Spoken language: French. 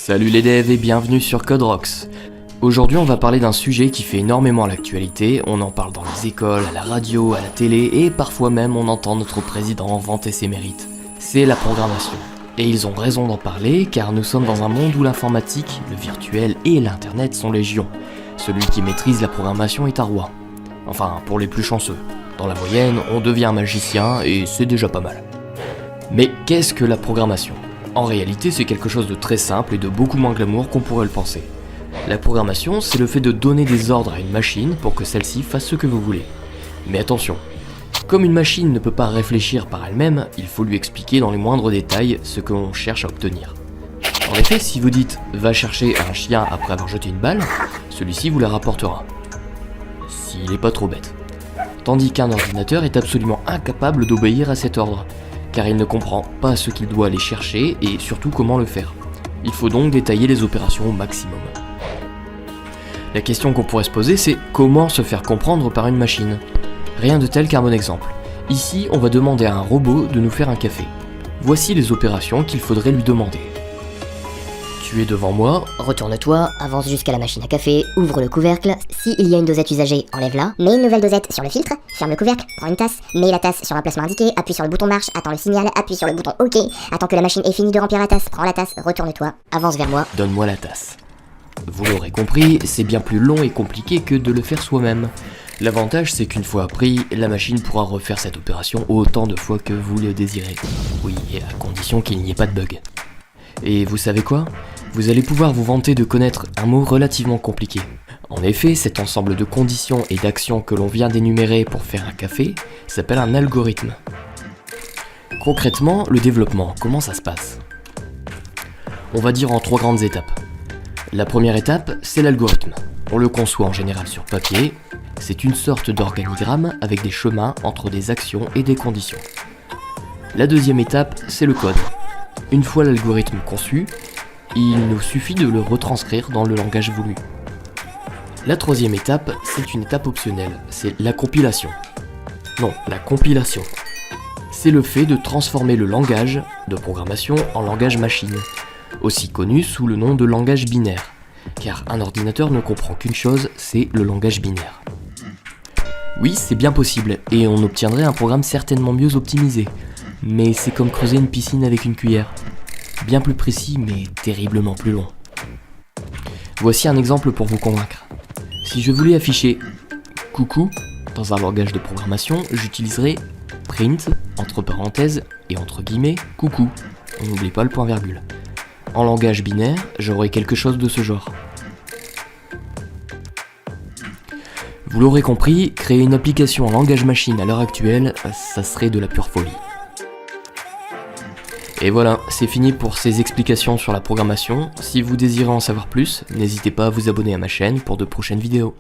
Salut les devs et bienvenue sur CodeRox. Aujourd'hui on va parler d'un sujet qui fait énormément l'actualité, on en parle dans les écoles, à la radio, à la télé et parfois même on entend notre président vanter ses mérites. C'est la programmation. Et ils ont raison d'en parler car nous sommes dans un monde où l'informatique, le virtuel et l'internet sont légion. Celui qui maîtrise la programmation est un roi. Enfin, pour les plus chanceux. Dans la moyenne, on devient un magicien et c'est déjà pas mal. Mais qu'est-ce que la programmation ? En réalité, c'est quelque chose de très simple et de beaucoup moins glamour qu'on pourrait le penser. La programmation, c'est le fait de donner des ordres à une machine pour que celle-ci fasse ce que vous voulez. Mais attention, comme une machine ne peut pas réfléchir par elle-même, il faut lui expliquer dans les moindres détails ce que l'on cherche à obtenir. En effet, si vous dites « va chercher un chien après avoir jeté une balle », celui-ci vous la rapportera. S'il n'est pas trop bête. Tandis qu'un ordinateur est absolument incapable d'obéir à cet ordre, car il ne comprend pas ce qu'il doit aller chercher et surtout comment le faire. Il faut donc détailler les opérations au maximum. La question qu'on pourrait se poser, c'est comment se faire comprendre par une machine ? Rien de tel qu'un bon exemple. Ici, on va demander à un robot de nous faire un café. Voici les opérations qu'il faudrait lui demander. Tu es devant moi. Retourne-toi, avance jusqu'à la machine à café, ouvre le couvercle, s'il y a une dosette usagée, enlève-la. Mets une nouvelle dosette sur le filtre, ferme le couvercle, prends une tasse, mets la tasse sur l'emplacement indiqué, appuie sur le bouton marche, attends le signal, appuie sur le bouton OK, attends que la machine ait fini de remplir la tasse, prends la tasse, retourne-toi, avance vers moi. Donne-moi la tasse. Vous l'aurez compris, c'est bien plus long et compliqué que de le faire soi-même. L'avantage, c'est qu'une fois appris, la machine pourra refaire cette opération autant de fois que vous le désirez. Oui, et à condition qu'il n'y ait pas de bug. Et vous savez quoi ? Vous allez pouvoir vous vanter de connaître un mot relativement compliqué. En effet, cet ensemble de conditions et d'actions que l'on vient d'énumérer pour faire un café s'appelle un algorithme. Concrètement, le développement, comment ça se passe ? On va dire en 3 grandes étapes. La première étape, c'est l'algorithme. On le conçoit en général sur papier. C'est une sorte d'organigramme avec des chemins entre des actions et des conditions. La deuxième étape, c'est le code. Une fois l'algorithme conçu, il nous suffit de le retranscrire dans le langage voulu. La troisième étape, c'est une étape optionnelle, c'est la compilation. Non, la compilation. C'est le fait de transformer le langage de programmation en langage machine, aussi connu sous le nom de langage binaire, car un ordinateur ne comprend qu'une chose, c'est le langage binaire. Oui, c'est bien possible, et on obtiendrait un programme certainement mieux optimisé, mais c'est comme creuser une piscine avec une cuillère. Bien plus précis, mais terriblement plus long. Voici un exemple pour vous convaincre. Si je voulais afficher « coucou » dans un langage de programmation, j'utiliserais print, entre parenthèses, et entre guillemets, coucou. On n'oublie pas le point virgule. En langage binaire, j'aurais quelque chose de ce genre. Vous l'aurez compris, créer une application en langage machine à l'heure actuelle, ça serait de la pure folie. Et voilà, c'est fini pour ces explications sur la programmation. Si vous désirez en savoir plus, n'hésitez pas à vous abonner à ma chaîne pour de prochaines vidéos.